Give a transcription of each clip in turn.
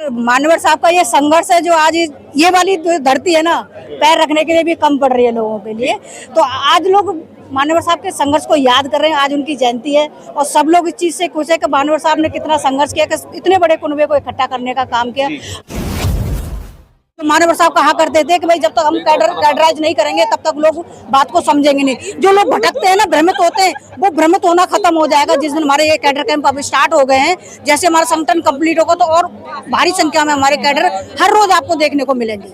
मानवर साहब का ये संघर्ष है जो आज ये वाली धरती है ना, पैर रखने के लिए भी कम पड़ रही है लोगों के लिए। तो आज लोग मानवर साहब के संघर्ष को याद कर रहे हैं। आज उनकी जयंती है और सब लोग इस चीज से खुश है कि मानवर साहब ने कितना संघर्ष किया, कि इतने बड़े कुनबे को इकट्ठा करने का काम किया। तो मानवर साहब कहा करते थे कि भाई जब तक हम कैडराइज नहीं करेंगे तब तक लोग बात को समझेंगे नहीं। जो लोग भटकते हैं ना, भ्रमित होते हैं, वो भ्रमित होना खत्म हो जाएगा जिस दिन हमारे ये कैडर कैंप अभी स्टार्ट हो गए हैं। जैसे हमारा संगठन कंप्लीट होगा तो और भारी संख्या में हमारे कैडर हर रोज आपको देखने को मिलेंगे।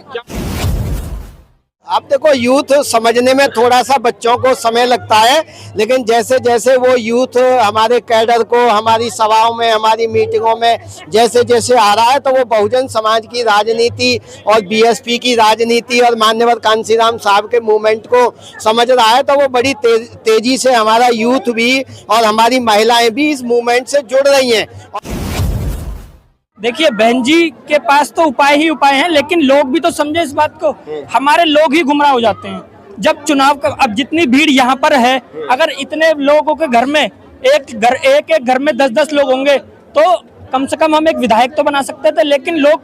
आप देखो, यूथ समझने में थोड़ा सा बच्चों को समय लगता है, लेकिन जैसे जैसे वो यूथ हमारे कैडर को हमारी सभाओं में, हमारी मीटिंगों में जैसे जैसे आ रहा है, तो वो बहुजन समाज की राजनीति और बीएसपी की राजनीति और मान्यवर कांशीराम साहब के मूवमेंट को समझ रहा है। तो वो बड़ी तेजी से हमारा यूथ भी और हमारी महिलाएं भी इस मूवमेंट से जुड़ रही हैं। देखिए, बहन जी के पास तो उपाय ही उपाय हैं, लेकिन लोग भी तो समझे इस बात को। हमारे लोग ही गुमराह हो जाते हैं जब चुनाव का, अब जितनी भीड़ यहाँ पर है, अगर इतने लोगों के घर में एक घर में 10-10 लोग होंगे तो कम से कम हम एक विधायक तो बना सकते थे। लेकिन लोग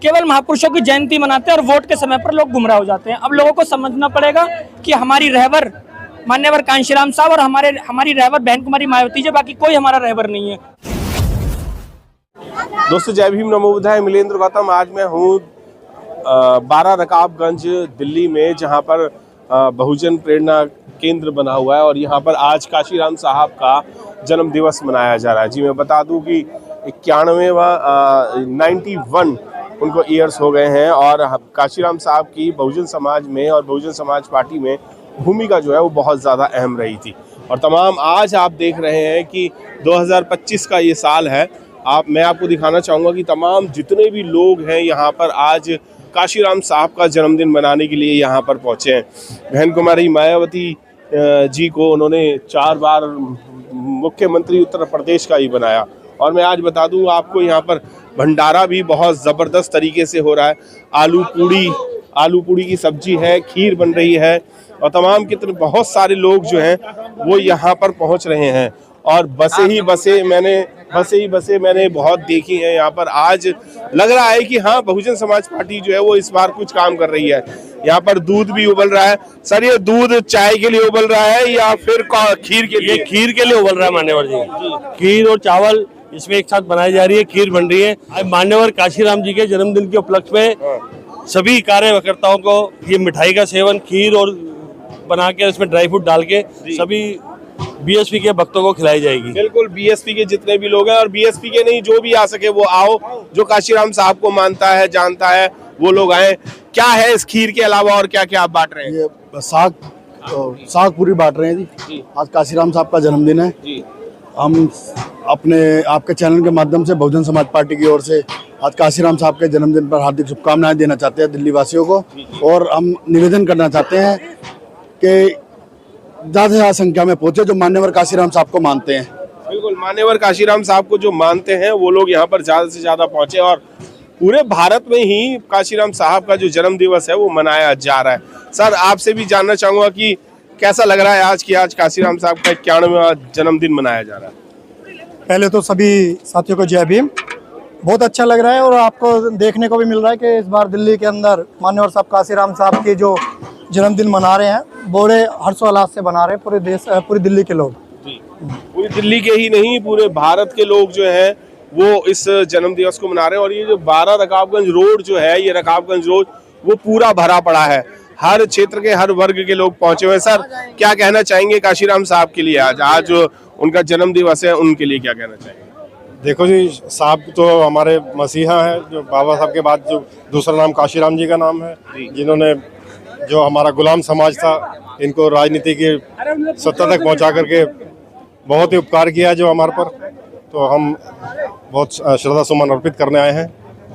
केवल महापुरुषों की जयंती मनाते हैं और वोट के समय पर लोग गुमराह हो जाते हैं। अब लोगों को समझना पड़ेगा कि हमारी रहबर मान्यवर कांशीराम साहब और हमारी रहबर बहन कुमारी मायावती जी, बाकी कोई हमारा रहबर नहीं है। दोस्तों, जय भीम, नमो बुद्धाय। मिलेंद्र गौतम। आज मैं हूँ 12 रकाबगंज दिल्ली में, जहाँ पर बहुजन प्रेरणा केंद्र बना हुआ है और यहाँ पर आज कांशीराम साहब का जन्म दिवस मनाया जा रहा है। जी मैं बता दूं कि 91 उनको ईयर्स हो गए हैं और कांशीराम साहब की बहुजन समाज में और बहुजन समाज पार्टी में भूमिका जो है वो बहुत ज़्यादा अहम रही थी। और तमाम आज आप देख रहे हैं कि 2025 का ये साल है। मैं आपको दिखाना चाहूँगा कि तमाम जितने भी लोग हैं यहाँ पर आज कांशीराम साहब का जन्मदिन मनाने के लिए यहाँ पर पहुँचे हैं। बहन कुमारी मायावती जी को उन्होंने 4 बार मुख्यमंत्री उत्तर प्रदेश का ही बनाया। और मैं आज बता दूँ आपको, यहाँ पर भंडारा भी बहुत ज़बरदस्त तरीके से हो रहा है। आलू पूड़ी की सब्जी है, खीर बन रही है और तमाम कितने बहुत सारे लोग जो हैं वो यहाँ पर पहुँच रहे हैं। और बसें मैंने बहुत देखी हैं यहाँ पर। आज लग रहा है कि हाँ, बहुजन समाज पार्टी जो है वो इस बार कुछ काम कर रही है। यहाँ पर दूध भी उबल रहा है। सर, ये दूध चाय के लिए उबल रहा है या फिर खीर के लिए? खीर के लिए उबल रहा है मान्यवर जी। खीर और चावल इसमें एक साथ बनाई जा रही है, खीर बन रही है। आज मान्यवर कांशीराम जी के जन्मदिन के उपलक्ष्य में सभी कार्यकर्ताओं को ये मिठाई का सेवन, खीर और बना के इसमें ड्राई फ्रूट डाल के सभी बीएसपी के भक्तों को खिलाई जाएगी। बिल्कुल, बीएसपी के जितने भी लोग हैं और बीएसपी के नहीं, जो भी आ सके वो आओ। जो कांशीराम साहब को मानता है, जानता है, वो लोग आए। क्या है इस खीर के अलावा और क्या क्या आप बांट रहे हैं? ये साग पूरी बांट रहे हैं जी। आज कांशीराम साहब का जन्मदिन है जी। हम आपके चैनल के माध्यम से बहुजन समाज पार्टी की ओर से आज कांशीराम साहब के जन्मदिन पर हार्दिक शुभकामनाएं देना चाहते हैं दिल्ली वासियों को। और हम निवेदन करना चाहते हैं कि ज़्यादा से ज़्यादा संख्या में पहुंचे जो मान्यवर कांशीराम साहब को मानते हैं। बिल्कुल, मान्यवर कांशीराम साहब को जो मानते हैं वो लोग यहाँ पर ज़्यादा से ज़्यादा पहुंचे और पूरे भारत में ही कांशीराम साहब का जो जन्म दिवस है वो मनाया जा रहा है। सर, आपसे भी जानना चाहूँगा कि कैसा लग रहा है आज कांशीराम साहब का 91वां जन्मदिन मनाया जा रहा है? पहले तो सभी साथियों को जय भीम। बहुत अच्छा लग रहा है और आपको देखने को भी मिल रहा है कि इस बार दिल्ली के अंदर मान्यवर साहब कांशीराम साहब के जो जन्मदिन मना रहे हैं, बड़े हर्षोल्लास से मना रहे हैं पूरी दिल्ली के लोग जी। पूरी दिल्ली के ही नहीं, पूरे भारत के लोग जो हैं वो इस जन्म दिवस को मना रहे हैं। और ये जो 12 रकाबगंज रोड जो है, ये रकाबगंज रोड वो पूरा भरा पड़ा है। हर क्षेत्र के हर वर्ग के लोग पहुंचे हुए हैं। सर, क्या कहना चाहेंगे कांशीराम साहब के लिए? आज उनका जन्म दिवस है, उनके लिए क्या कहना चाहेंगे? देखो जी, साहब तो हमारे मसीहा हैं, जो बाबा साहब के बाद जो दूसरा नाम कांशीराम जी का नाम है, जिन्होंने जो हमारा गुलाम समाज था इनको राजनीति की सत्ता तक पहुंचा करके बहुत ही उपकार किया जो हमारे पर। तो हम बहुत श्रद्धा सुमन अर्पित करने आए हैं।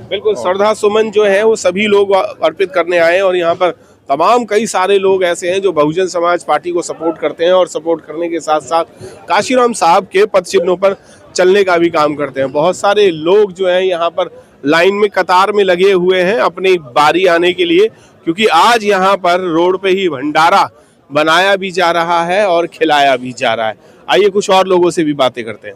बिल्कुल, श्रद्धा सुमन जो है वो सभी लोग अर्पित करने आए हैं। और यहाँ पर तमाम कई सारे लोग ऐसे हैं जो बहुजन समाज पार्टी को सपोर्ट करते हैं और सपोर्ट करने के साथ साथ कांशीराम साहब के पद चिन्हों पर चलने का भी काम करते हैं। बहुत सारे लोग जो हैं यहाँ पर लाइन में कतार में लगे हुए हैं अपनी बारी आने के लिए, क्योंकि आज यहाँ पर रोड पे ही भंडारा बनाया भी जा रहा है और खिलाया भी जा रहा है। आइए कुछ और लोगों से भी बातें करते हैं।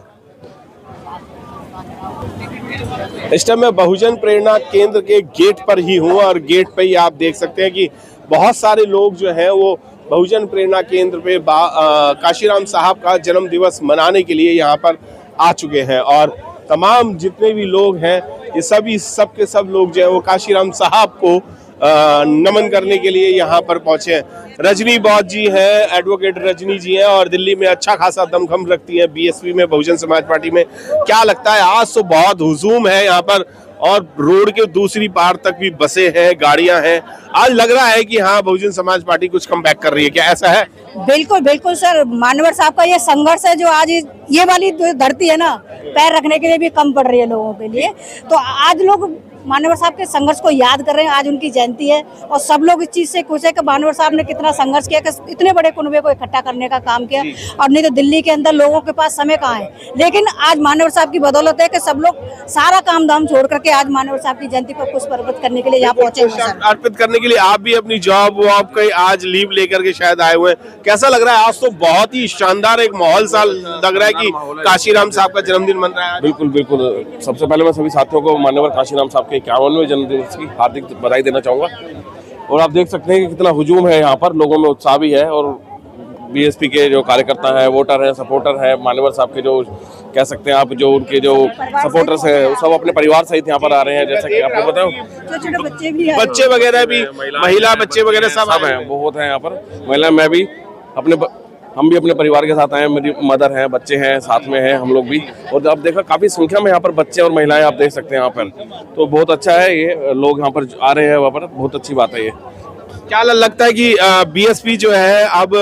इस टाइम मैं बहुजन प्रेरणा केंद्र के गेट पर ही हूँ और गेट पे ही आप देख सकते हैं कि बहुत सारे लोग जो हैं वो बहुजन प्रेरणा केंद्र पे काशीराम साहब का जन्म दिवस मनाने के लिए यहाँ पर आ चुके हैं और तमाम जितने भी लोग हैं ये सभी सब के सब लोग जो है वो काशीराम साहब को नमन करने के लिए यहाँ पर पहुंचे हैं। रजनी बौद्ध जी हैं, एडवोकेट रजनी जी हैं और दिल्ली में अच्छा खासा दमखम रखती हैं बीएसपी में, बहुजन समाज पार्टी में। क्या लगता है, आज तो बहुत हुजूम है यहाँ पर और रोड के दूसरी पार तक भी बसें हैं, गाड़ियां हैं। आज लग रहा है कि हाँ बहुजन समाज पार्टी कुछ कमबैक कर रही है, क्या ऐसा है? बिल्कुल बिल्कुल सर, मानवर साहब का ये संघर्ष है जो आज ये वाली धरती है ना, पैर रखने के लिए भी कम पड़ रही है लोगों के लिए। तो आज लोग मानवर साहब के संघर्ष को याद कर रहे हैं, आज उनकी जयंती है और सब लोग इस चीज से खुश है कि मानवर साहब ने कितना संघर्ष किया, कि इतने बड़े कुनबे को इकट्ठा करने का काम किया। और नहीं तो दिल्ली के अंदर लोगों के पास समय कहाँ है, लेकिन आज मानवर साहब की बदौलत है कि सब लोग सारा काम धाम छोड़ करके आज मानवर साहब की जयंती पर पुष्प अर्पित करने के लिए यहाँ पहुंचे हुए हैं। अर्पित करने के लिए आप भी अपनी जॉब वॉब कहीं आज लीव लेकर के शायद आए हुए हैं, कैसा लग रहा है? आज तो बहुत ही शानदार एक माहौल सा लग रहा है कि काशीराम साहब का जन्मदिन मन रहा है। बिल्कुल बिल्कुल। सबसे पहले मैं सभी साथियों को मान्यवर काशीराम साहब के 51वें जन्मदिन की हार्दिक बधाई देना चाहूँगा। और आप देख सकते हैं कि कितना हुजूम है यहाँ पर, लोगों में उत्साह भी है और बीएसपी के जो कार्यकर्ता हैं, वोटर हैं, सपोर्टर हैं, मान्यवर साहब के जो कह सकते हैं आप, जो उनके जो सपोर्टर्स हैं वो सब अपने परिवार सहित यहाँ पर आ रहे हैं। जैसा कि आपको बताऊँ, छोटे बच्चे भी हैं, बच्चे वगैरह भी, महिला बच्चे वगैरह सब हैं, बहुत हैं यहाँ पर। महिला मैं भी हम भी अपने परिवार के साथ आए हैं, मेरी मदर हैं, बच्चे हैं, साथ में हैं हम लोग भी। और आप देखा काफ़ी संख्या में यहाँ पर बच्चे और महिलाएं आप देख सकते हैं यहाँ पर, तो बहुत अच्छा है ये लोग यहाँ पर आ रहे हैं, वहाँ पर बहुत अच्छी बात है ये। क्या लगता है कि बीएसपी जो है अब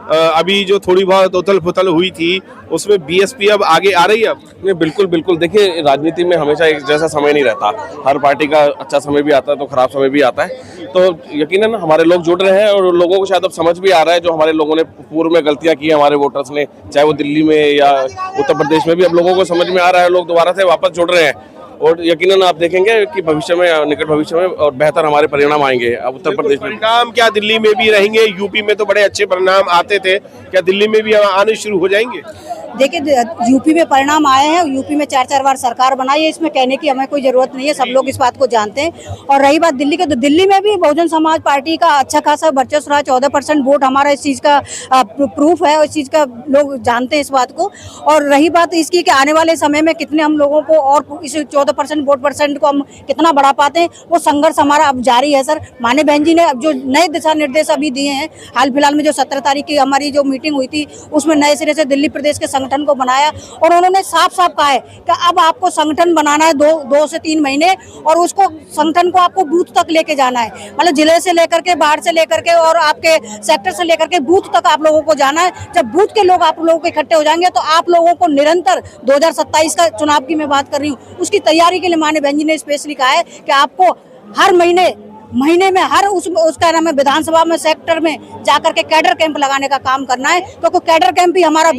अभी जो थोड़ी बहुत उथल पुथल हुई थी उसमें बीएसपी अब आगे आ रही है? अब नहीं, बिल्कुल बिल्कुल। देखिए राजनीति में हमेशा एक जैसा समय नहीं रहता, हर पार्टी का अच्छा समय भी आता है तो खराब समय भी आता है। तो यकीनन हमारे लोग जुड़ रहे हैं और लोगों को शायद अब समझ भी आ रहा है जो हमारे लोगों ने पूर्व में गलतियां की हमारे वोटर्स ने, चाहे वो दिल्ली में या उत्तर प्रदेश में भी, अब लोगों को समझ में आ रहा है, लोग दोबारा से वापस जुड़ रहे हैं। और यकीनन आप देखेंगे कि भविष्य में, निकट भविष्य में और बेहतर हमारे परिणाम आएंगे। अब उत्तर प्रदेश में परिणाम क्या दिल्ली में भी रहेंगे? यूपी में तो बड़े अच्छे परिणाम आते थे, क्या दिल्ली में भी आने शुरू हो जाएंगे? देखिए यूपी में परिणाम आए हैं, यूपी में 4-4 बार सरकार बनाई है, इसमें कहने की हमें कोई जरूरत नहीं है, सब लोग इस बात को जानते हैं। और रही बात दिल्ली के, तो दिल्ली में भी बहुजन समाज पार्टी का अच्छा खासा वर्चस्व रहा, 14% वोट हमारा इस चीज़ का प्रूफ है और इस चीज़ का लोग जानते हैं इस बात को। और रही बात इसकी कि आने वाले समय में कितने हम लोगों को और इस 14% वोट परसेंट को हम कितना बढ़ा पाते हैं, वो संघर्ष हमारा अब जारी है सर। माननीय बहन जी ने अब जो नए दिशा निर्देश अभी दिए हैं, हाल फिलहाल में जो 17 तारीख की हमारी जो मीटिंग हुई थी उसमें नए सिरे से दिल्ली प्रदेश के संगठन को बनाया और उन्होंने साफ साफ कहा है कि अब आपको संगठन बनाना है 2 से 3 महीने और उसको संगठन को आपको बूथ तक लेके जाना है, मतलब जिले से लेकर के, बाहर से लेकर के और आपके सेक्टर से लेकर के बूथ तक आप लोगों को जाना है। जब बूथ के लोग आप लोगों के इकट्ठे हो जाएंगे तो आप लोगों को निरंतर 2027 का चुनाव की मैं बात कर रही हूँ, उसकी तैयारी के लिए माननीय बहन जी ने स्पेशली कहा है कि आपको हर महीने में हर उसका नाम है विधानसभा में, सेक्टर में जाकर के कैडर कैंप लगाने का काम करना है, क्योंकि कैडर कैंप ही हमारा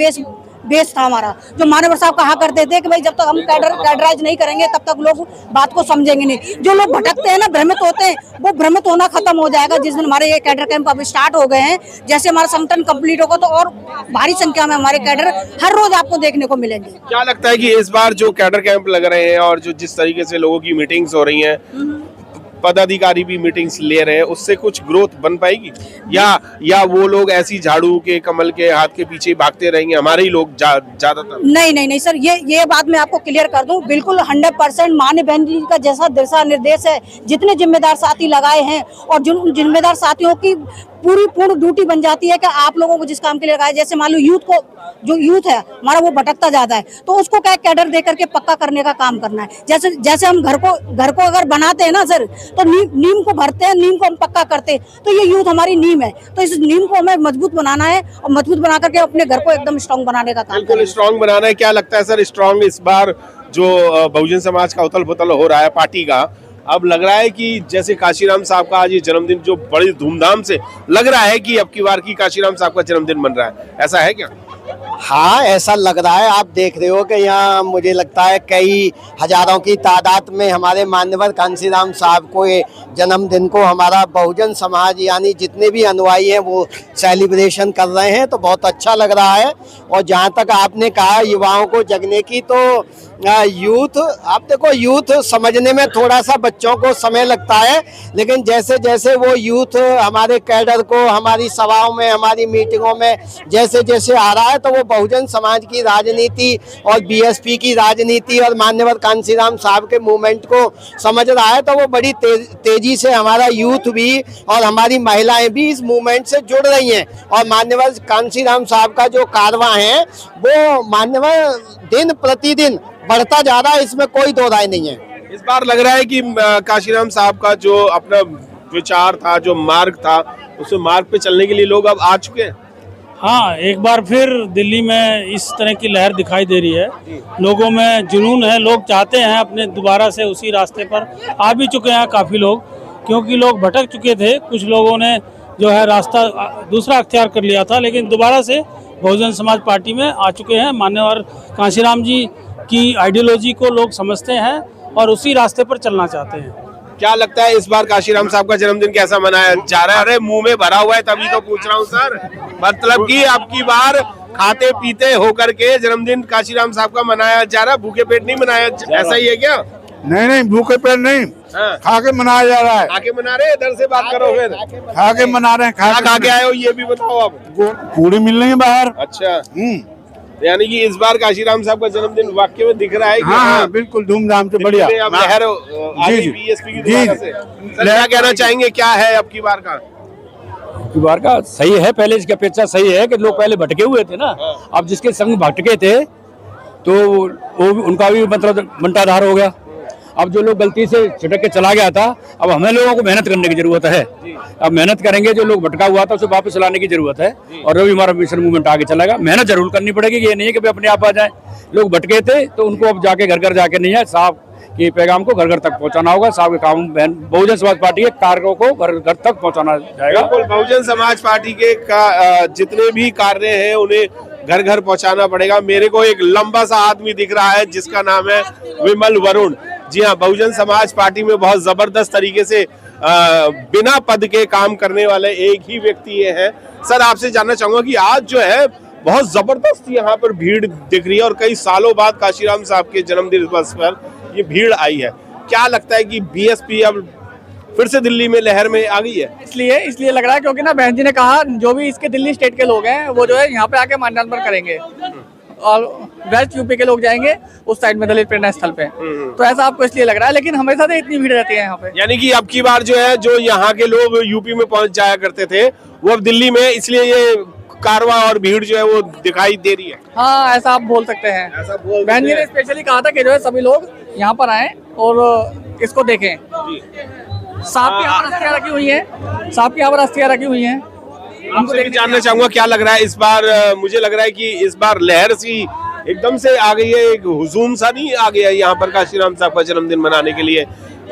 बेस था हमारा। जो मानवर साहब कहा करते थे कि भाई जब तक हम कैडराइज नहीं करेंगे तब तक लोग बात को समझेंगे नहीं। जो लोग भटकते हैं ना, भ्रमित होते हैं, वो भ्रमित होना खत्म हो जाएगा जिस दिन हमारे ये कैडर कैंप अब स्टार्ट हो गए हैं। जैसे हमारा संगठन कंप्लीट होगा तो और भारी संख्या में हमारे कैडर हर रोज आपको देखने को मिलेंगे। क्या लगता है कि इस बार जो कैडर कैंप लग रहे हैं और जो जिस तरीके से लोगों की मीटिंग्स हो रही हैं, पदाधिकारी भी मीटिंग्स ले रहे हैं, उससे कुछ ग्रोथ बन पाएगी या वो लोग ऐसी झाड़ू के, कमल के हाथ के पीछे भागते रहेंगे, हमारे ही लोग ज्यादातर? नहीं सर, ये बात मैं आपको क्लियर कर दूं, बिल्कुल 100% माननीय बहन जी का जैसा दिशा निर्देश है, जितने जिम्मेदार साथी लगाए हैं और जिन जिम्मेदार साथियों की पूर्ण ड्यूटी बन जाती है कि आप लोगों को जिस काम के लिए लगाए, जैसे मान लो यूथ है हमारा, वो भटकता जाता है तो उसको क्या कैडर दे करके पक्का करने का काम करना है। जैसे हम घर को अगर बनाते हैं ना सर, तो नीम को भरते हैं, नीम को हम पक्का करते हैं, तो ये यूथ हमारी नीम है, तो इस नीम को हमें मजबूत बनाना है और मजबूत बना करके अपने घर को एकदम स्ट्रॉन्ग बनाने का काम। बिल्कुल स्ट्रॉन्ग बनाना है। क्या लगता है सर, स्ट्रॉन्ग इस बार जो बहुजन समाज का उथल पुथल हो रहा है पार्टी का, अब लग रहा है कि जैसे काशीराम साहब का आज ये जन्मदिन जो बड़ी धूमधाम से लग रहा है कि अब की बार की काशीराम साहब का जन्मदिन बन रहा है, ऐसा है क्या? हाँ, ऐसा लग रहा है। आप देख रहे हो कि यहाँ मुझे लगता है कई हजारों की तादाद में हमारे मान्यवर काशीराम साहब को ये जन्मदिन को हमारा बहुजन समाज यानी जितने भी अनुयायी हैं वो सेलिब्रेशन कर रहे हैं, तो बहुत अच्छा लग रहा है। और जहाँ तक आपने कहा युवाओं को जगने की, तो यूथ, आप देखो यूथ समझने में थोड़ा सा बच्चों को समय लगता है, लेकिन जैसे जैसे वो यूथ हमारे कैडर को हमारी सभाओं में, हमारी मीटिंगों में जैसे जैसे आ रहा है, तो वो बहुजन समाज की राजनीति और बीएसपी की राजनीति और माननीय कांशीराम साहब के मूवमेंट को समझ रहा है, तो वो बड़ी तेजी से हमारा यूथ भी और हमारी महिलाएं भी इस मूवमेंट से जुड़ रही हैं। और माननीय कांशीराम साहब का जो कारवां है वो माननीय दिन प्रतिदिन बढ़ता जा रहा है, इसमें कोई दो राय नहीं है। इस बार लग रहा है कि काशीराम साहब का जो अपना विचार था, जो मार्ग था, उस मार्ग पे चलने के लिए लोग अब आ चुके हैं। हाँ, एक बार फिर दिल्ली में इस तरह की लहर दिखाई दे रही है। लोगों में जुनून है, लोग चाहते हैं अपने दोबारा से उसी रास्ते पर आ भी चुके हैं काफ़ी लोग, क्योंकि लोग भटक चुके थे। कुछ लोगों ने जो है रास्ता दूसरा अख्तियार कर लिया था, लेकिन दोबारा से बहुजन समाज पार्टी में आ चुके हैं। मान्यवर कांशीराम जी की आइडियोलॉजी को लोग समझते हैं और उसी रास्ते पर चलना चाहते हैं। क्या लगता है इस बार काशीराम साहब का जन्मदिन कैसा मनाया जा रहा है? अरे मुंह में भरा हुआ है तभी तो पूछ रहा हूँ सर। मतलब कि आपकी बार खाते पीते होकर के जन्मदिन काशीराम साहब का मनाया जा रहा है, भूखे पेट नहीं मनाया, ऐसा ही है क्या? नहीं, भूखे पेट नहीं, खा के मनाया जा रहा है। खा के मना रहे हैं? इधर से बात करो फिर। खा के मना रहे हैं। खा के आए हो ये भी बताओ आप। पूरी मिल रही है बाहर। अच्छा, यानी कि इस बार काशीराम साहब का जन्मदिन वाकई में दिख रहा है कि हाँ, बिल्कुल धूमधाम से बढ़िया। अब लहर आगे बीएसपी की दोबारा से। सर क्या कहना चाहेंगे, क्या है अब की बार का? की बार का सही है, पहले इसकी अपेक्षा सही है कि लोग पहले भटके हुए थे ना, अब जिसके संग भटके थे तो वो उनका भी मतलब बंटाधार हो गया। अब जो लोग गलती से छिटक के चला गया था, अब हमें लोगों को मेहनत करने की जरूरत है। अब मेहनत करेंगे, जो लोग भटका हुआ था उसे वापस लाने की जरूरत है, और रवि हमारा मिशन मूवमेंट आगे चलेगा। मेहनत जरूर करनी पड़ेगी, ये नहीं है कि अपने आप आ जाए। लोग भटके थे तो उनको अब जाके घर घर जाके नहीं है, साहब के पैगाम को घर घर तक पहुंचाना होगा। साहब के काम बहुजन समाज पार्टी के कार्यों को घर घर तक पहुंचाना जाएगा। बिल्कुल, बहुजन समाज पार्टी के जितने भी कार्य हैं उन्हें घर घर पहुंचाना पड़ेगा। मेरे को एक लंबा सा आदमी दिख रहा है जिसका नाम है विमल वरुण। जी हाँ, बहुजन समाज पार्टी में बहुत जबरदस्त तरीके से बिना पद के काम करने वाले एक ही व्यक्ति ये हैं। सर आपसे जानना चाहूंगा कि आज जो है बहुत जबरदस्त यहाँ पर भीड़ दिख रही है, और कई सालों बाद काशीराम साहब के जन्मदिन दिवस पर ये भीड़ आई है। क्या लगता है कि बीएसपी अब फिर से दिल्ली में लहर में आ गई है? इसलिए लग रहा है क्योंकि ना बहन जी ने कहा जो भी इसके दिल्ली स्टेट के लोग हैं वो जो है यहाँ पे आके माल्यार्पण करेंगे, और वेस्ट यूपी के लोग जाएंगे उस साइड में दलित प्रेरणा स्थल पे। तो ऐसा आपको इसलिए लग रहा है, लेकिन हमेशा से इतनी भीड़ रहती है यहाँ पे। यानी कि अब की बार जो है, जो यहाँ के लोग यूपी में पहुंच जाया करते थे वो अब दिल्ली में, इसलिए ये कारवां और भीड़ जो है वो दिखाई दे रही है। हाँ, ऐसा आप बोल सकते हैं। बहन जी ने स्पेशली कहा था कि जो है सभी लोग यहाँ पर आए और इसको देखें। सांप की यहाँ पर अस्थियां रखी हुई है, सांप की यहाँ पर अस्थियां रखी हुई है। आपसे भी जानना चाहूंगा क्या लग रहा है इस बार? मुझे लग रहा है कि इस बार लहर सी एकदम से आ गई है, एक हुजूम सा नहीं आ गया यहाँ पर काशीराम साहब का जन्मदिन मनाने के लिए,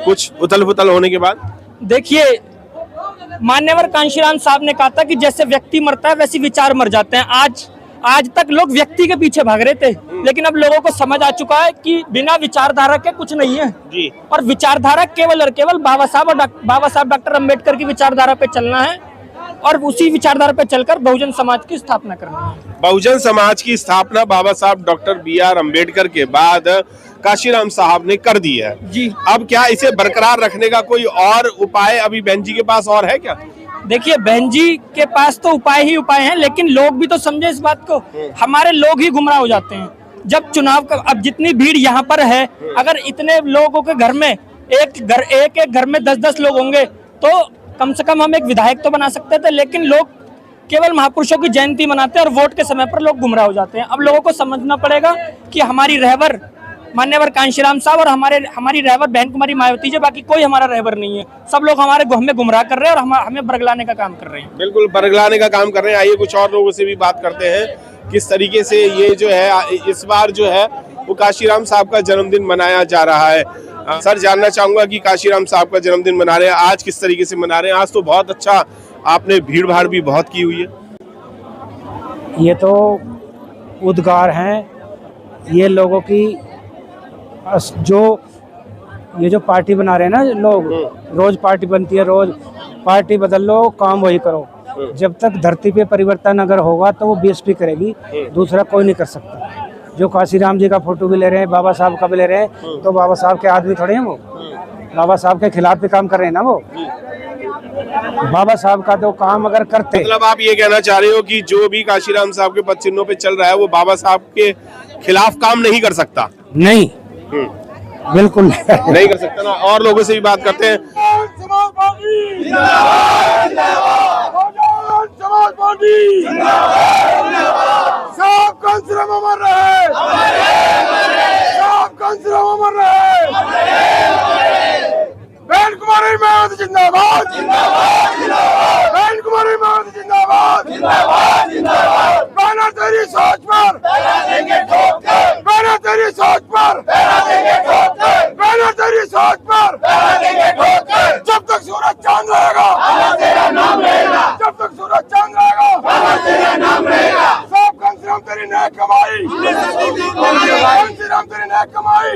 कुछ उथल पुथल होने के बाद? देखिए, मान्यवर कांशीराम साहब ने कहा था कि जैसे व्यक्ति मरता है वैसे विचार मर जाते हैं। आज तक लोग व्यक्ति के पीछे भाग रहे थे, लेकिन अब लोगों को समझ आ चुका है कि बिना विचारधारा के कुछ नहीं है जी। और विचारधारा केवल और केवल बाबा साहब डॉक्टर अम्बेडकर की विचारधारा पे चलना है, और उसी विचारधारा पे चलकर बहुजन समाज की स्थापना करनी है। बहुजन समाज की स्थापना बाबा साहब डॉक्टर BR अम्बेडकर के बाद काशीराम साहब ने कर दी है जी। अब क्या इसे बरकरार रखने का कोई और उपाय अभी बहन जी के पास और है क्या? देखिए, बहन जी के पास तो उपाय ही उपाय हैं, लेकिन लोग भी तो समझे इस बात को। हमारे लोग ही गुमराह हो जाते हैं जब चुनाव का, अब जितनी भीड़ यहाँ पर है, अगर इतने लोगों के घर में एक घर में 10-10 लोग होंगे तो कम से कम हम एक विधायक तो बना सकते थे, लेकिन लोग केवल महापुरुषों की जयंती मनाते हैं और वोट के समय पर लोग गुमराह हो जाते हैं। अब लोगों को समझना पड़ेगा कि हमारी रहबर मान्यवर कांशीराम साहब और हमारी रहबर बहन कुमारी मायावती जी, बाकी कोई हमारा रहबर नहीं है। सब लोग हमें गुमराह कर रहे हैं और हमें बरगलाने का काम कर रहे हैं। बिल्कुल, बरगलाने का काम कर रहे हैं। आइए कुछ और लोगों से भी बात करते हैं किस तरीके से ये जो है इस बार जो है वो काशीराम साहब का जन्मदिन मनाया जा रहा है। सर जानना चाहूंगा कि काशीराम साहब का जन्मदिन मना रहे हैं, आज किस तरीके से मना रहे हैं? आज तो बहुत अच्छा, आपने भीड़ भाड़ भी बहुत की हुई है। ये तो उद्गार हैं, ये लोगों की जो पार्टी बना रहे हैं ना लोग, रोज पार्टी बनती है, रोज पार्टी बदल लो, काम वही करो। जब तक धरती पे परिवर्तन अगर होगा तो वो बीएसपी करेगी, दूसरा कोई नहीं कर सकता। जो काशीराम जी का फोटो भी ले रहे हैं, बाबा साहब का भी ले रहे हैं, तो बाबा साहब के आदमी थोड़े हैं वो, बाबा साहब के खिलाफ भी काम कर रहे हैं ना वो। बाबा साहब का तो काम अगर करते, मतलब आप ये कहना चाह रहे हो कि जो भी काशीराम साहब के पद चिन्हों पे चल रहा है वो बाबा साहब के खिलाफ काम नहीं कर सकता? नहीं, बिल्कुल नहीं कर सकता ना। और लोगों से भी बात करते हैं। बहन कुमारी मायावती जिंदाबाद, बहन कुमारी मायावती जिंदाबाद, बहना तेरी सोच पर, बहना तेरी सोच पर, बहना तेरी सोच पर, जब तक सूरज चांद रहेगा, जब तक सूरज चांद रहेगा, सब कंसराम तेरी नेक कमाई, कंसराम तेरी नेक कमाई,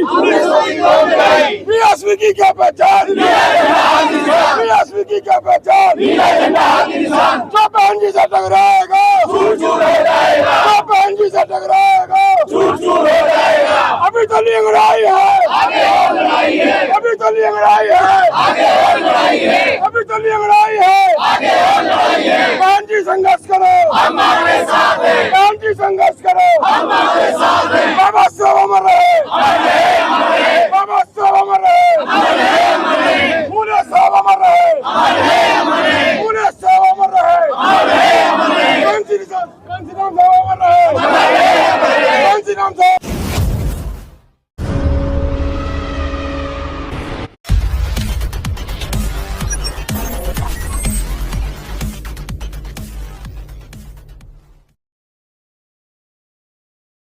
बीएसपी की क्या पहचान, बीएसपी की क्या पहचान, जो बहन जी से टकराएगा, जो बहन जी से टकराएगा, अभी तो लिंगड़ाई है, अभी तो लिंगड़ाई है, अभी तो लिंगड़ाई है। बहन जी संघर्ष करो, बहन जी संघर्ष करो, बाबा साहब अमर रहे,